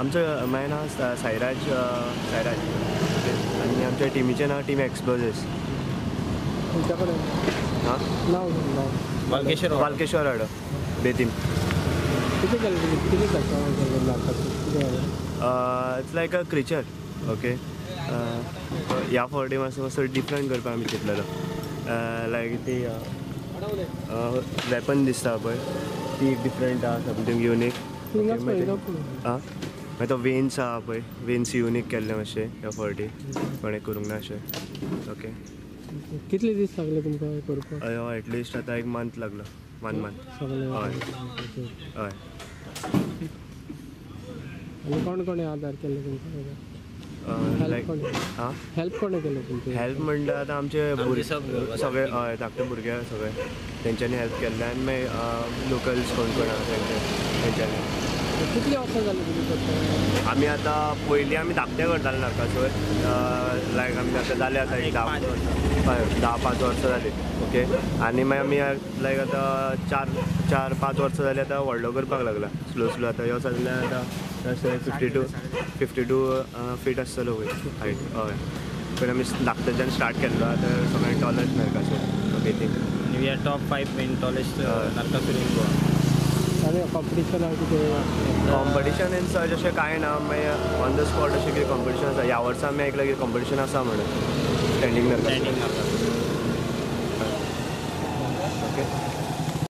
आमचं माझं नाव साईराज आणि आमच्या टीमीचे नाव टीम एक्सप्लोजिव्स. तुमच्याकडे हां नाव वालकेश्वर हाडो बेतीम. किती केलं किती खर्च इट्स लायक अ क्रिचर. ओके ह्या फावटी मातसो डिफरंट करपा आमी चिंतलेलो. लायक ती वेपन दिसता पळय ती एक डिफरंट आहा समथींग युनीक. आं मागीर तो वेन्स आहा पळय वेन्स युनीक केल्ले मातशे ह्या फावटी कोणें करूंक ना अशें. ओके कितले दीस लागले तुमकां करपाक? हय एटलिस्ट आतां एक मंथ लागलो. मंथ हय हय. आनी कोण कोणें आदार केले तुमकां? लायक आं हेल्प कोणें केलें तुमचें? हेल्प म्हणटा आतां आमचे सगळे हय धाकटे भुरगे सगळे तेंच्यांनी हेल्प केल्ले आनी मागीर लोकल्स कोण कोण आहा तेंच्यांनी. कितले वर्सां जाली तुमी करता? आमी आतां पयलीं आमी धाकटे करताले नरकासूर. लायक आमी आतां जाले आतां एक 10-5 वर्सां जाली. ओके आनी मागीर आमी लायक आतां 4-5 वर्सां जालीं आतां व्हडलो करपाक लागला स्लो आतां ह्यो सगळ्यां आतां अशें 52 फीट आसतलो वयर हायट. हय पयलीं आमी धाकट्याच्यान स्टार्ट केल्लो आतां सगळें tallest Narakasur. Okay thing we are top 5 men tallest Narakasur in Goa. आनी कॉम्पिटिशन आहा कितें? कॉम्पिटिशन इन सच अशें कांय ना. मागीर ऑन द स्पॉट अशें कितें कॉम्पिटिशन आसा ह्या वर्सा आमी आयकलां की कॉम्पिटिशन आसा म्हणून स्टँडींग नरकासूर.